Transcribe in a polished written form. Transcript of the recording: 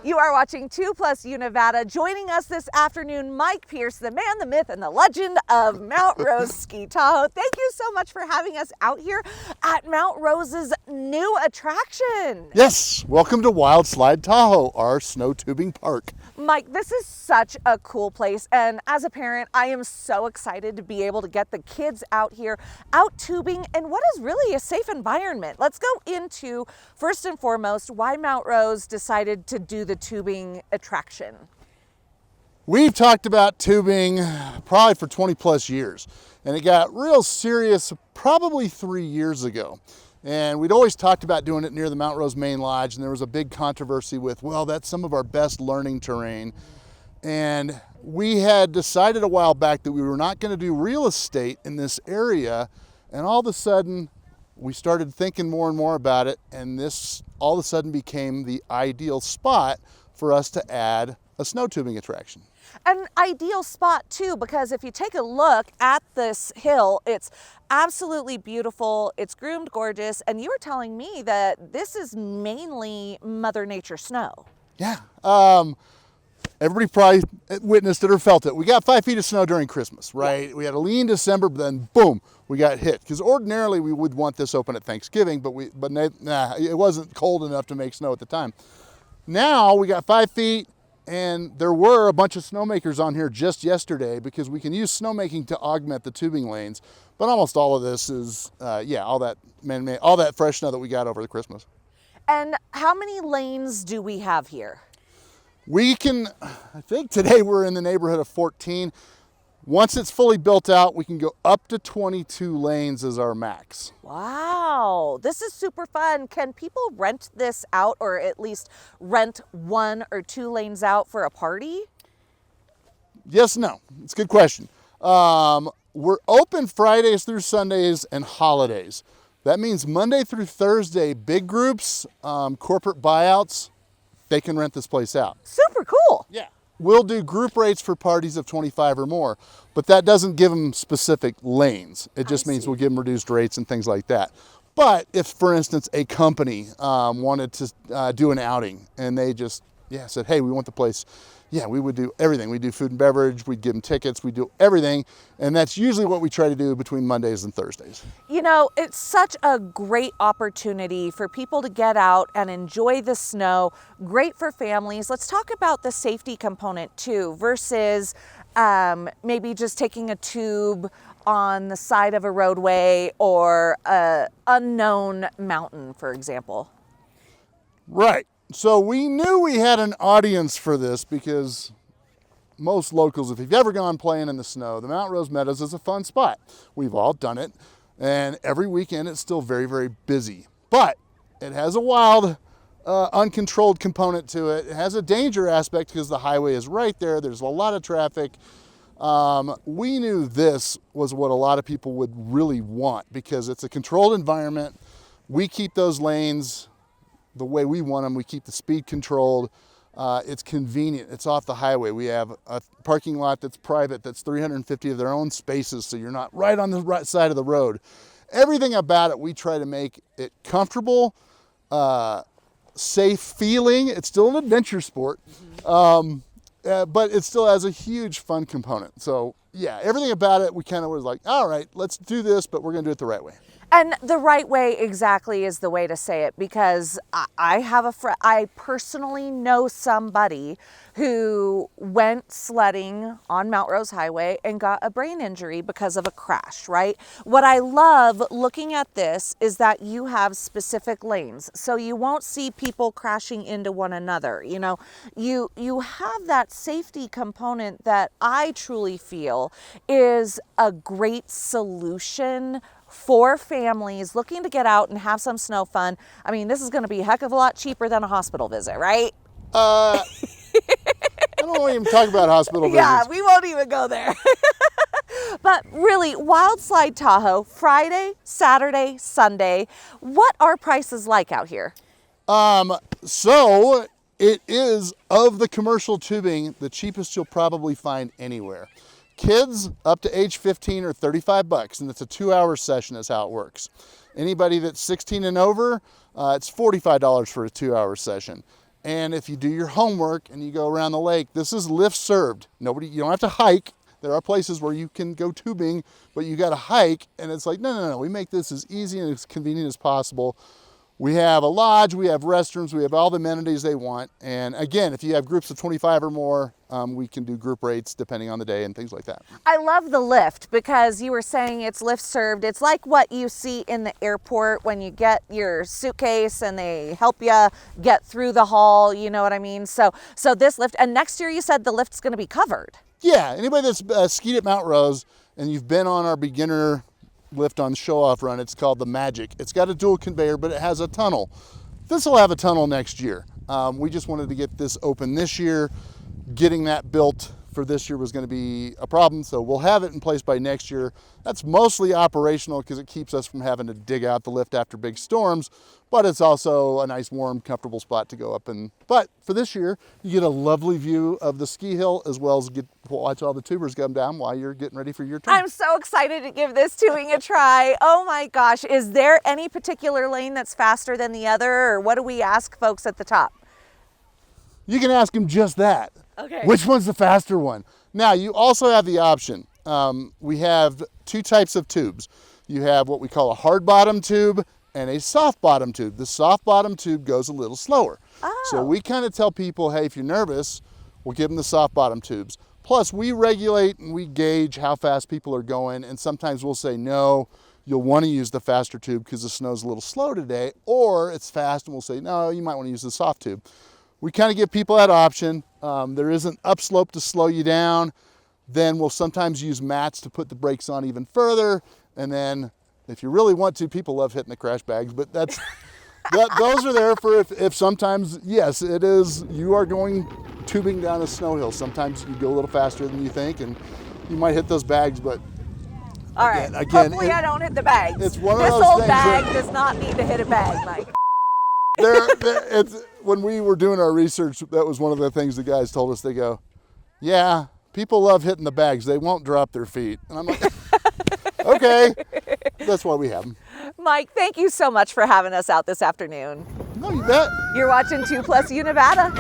You are watching 2+U Nevada. Joining us this afternoon, Mike Pierce, the man, the myth, and the legend of Mount Rose Ski Tahoe. Thank you so much for having us out here at Mount Rose's new attraction. Yes, welcome to WildSlide Tahoe, our snow tubing park. Mike, this is such a cool place, and as a parent, I am so excited to be able to get the kids out here, out tubing in what is really a safe environment. Let's go into, first and foremost, why Mount Rose decided to do the tubing attraction. We've talked about tubing probably for 20 plus years, and it got real serious probably 3 years ago. And we'd always talked about doing it near the Mount Rose Main Lodge, and there was a big controversy with, well, that's some of our best learning terrain. And we had decided a while back that we were not going to do real estate in this area, and all of a sudden we started thinking more and more about it, and this all of a sudden became the ideal spot for us to add a snow tubing attraction. An ideal spot too, because if you take a look at this hill, it's absolutely beautiful, it's groomed gorgeous, and you were telling me that this is mainly Mother Nature snow. Yeah, everybody probably witnessed it or felt it. We got 5 feet of snow during Christmas, right? Yeah. We had a lean December, but then boom, we got hit. Because ordinarily we would want this open at Thanksgiving, but it wasn't cold enough to make snow at the time. Now we got 5 feet. And there were a bunch of snowmakers on here just yesterday because we can use snowmaking to augment the tubing lanes. But almost all of this is, all that fresh snow that we got over the Christmas. And how many lanes do we have here? I think today we're in the neighborhood of 14. Once it's fully built out, we can go up to 22 lanes as our max. Wow, this is super fun. Can people rent this out, or at least rent 1 or 2 lanes out for a party? Yes, no, it's a good question. We're open Fridays through Sundays and holidays. That means Monday through Thursday, big groups, corporate buyouts, they can rent this place out. Super cool. Yeah. We'll do group rates for parties of 25 or more, but that doesn't give them specific lanes. It just means we'll give them reduced rates and things like that. But if, for instance, a company wanted to do an outing and they just said, hey, we want the place, we would do everything. We do food and beverage, we'd give them tickets, we do everything. And that's usually what we try to do between Mondays and Thursdays. You know, it's such a great opportunity for people to get out and enjoy the snow. Great for families. Let's talk about the safety component too, versus maybe just taking a tube on the side of a roadway or an unknown mountain, for example. Right. So we knew we had an audience for this because most locals, if you've ever gone playing in the snow, the Mount Rose Meadows is a fun spot. We've all done it, and every weekend it's still very, very busy. But it has a wild, uncontrolled component to it. It has a danger aspect because the highway is right there. There's a lot of traffic. We knew this was what a lot of people would really want because it's a controlled environment. We keep those lanes the way we want them. We keep the speed controlled. It's convenient. It's off the highway. We have a parking lot that's private, that's 350 of their own spaces, so you're not right on the right side of the road. Everything about it, we try to make it comfortable, safe feeling. It's still an adventure sport, but it still has a huge fun component. So yeah, everything about it, we kind of was like, all right, let's do this, but we're going to do it the right way. And the right way exactly is the way to say it, because I personally know somebody who went sledding on Mount Rose Highway and got a brain injury because of a crash, right? What I love looking at this is that you have specific lanes, so you won't see people crashing into one another. You know, you have that safety component that I truly feel is a great solution for families looking to get out and have some snow fun. I mean, this is going to be a heck of a lot cheaper than a hospital visit, right? I don't want to even talk about hospital visits. Yeah, we won't even go there. But really, WildSlide Tahoe, Friday, Saturday, Sunday. What are prices like out here? So it is, of the commercial tubing, the cheapest you'll probably find anywhere. Kids up to age 15 are $35, and it's a 2-hour session is how it works. Anybody that's 16 and over, it's $45 for a 2-hour session. And if you do your homework and you go around the lake, this is lift served. You don't have to hike. There are places where you can go tubing, but you got to hike. And it's like, no. We make this as easy and as convenient as possible. We have a lodge, we have restrooms, we have all the amenities they want. And again, if you have groups of 25 or more, we can do group rates depending on the day and things like that. I love the lift because you were saying it's lift served. It's like what you see in the airport when you get your suitcase and they help you get through the hall, you know what I mean? So this lift, and next year you said the lift's gonna be covered. Yeah, anybody that's skied at Mount Rose and you've been on our beginner lift on show-off run, it's called the Magic. It's got a dual conveyor, but it has a tunnel. This will have a tunnel next year. We just wanted to get this open this year. Getting that built for this year was going to be a problem, so we'll have it in place by next year. That's mostly operational because it keeps us from having to dig out the lift after big storms, but it's also a nice, warm, comfortable spot to go up in. But for this year, you get a lovely view of the ski hill as well as watch all the tubers come down while you're getting ready for your turn. I'm so excited to give this tubing a try. Oh my gosh, is there any particular lane that's faster than the other, or what do we ask folks at the top? You can ask them just that. Okay. Which one's the faster one? Now, you also have the option. We have two types of tubes. You have what we call a hard bottom tube and a soft bottom tube. The soft bottom tube goes a little slower. Oh. So we kind of tell people, hey, if you're nervous, we'll give them the soft bottom tubes. Plus, we regulate and we gauge how fast people are going, and sometimes we'll say, no, you'll want to use the faster tube because the snow's a little slow today, or it's fast and we'll say, no, you might want to use the soft tube. We kind of give people that option. There is an upslope to slow you down. Then we'll sometimes use mats to put the brakes on even further. And then if you really want to, people love hitting the crash bags, but those are there for if sometimes, yes, it is, you are going tubing down a snow hill. Sometimes you go a little faster than you think and you might hit those bags, but all right, hopefully I don't hit the bags. It's one of this those old things bag that, does not need to hit a bag, Mike. When we were doing our research, that was one of the things the guys told us. They go, yeah, people love hitting the bags. They won't drop their feet. And I'm like, okay, that's why we have them. Mike, thank you so much for having us out this afternoon. No, you bet. You're watching 2+U Nevada.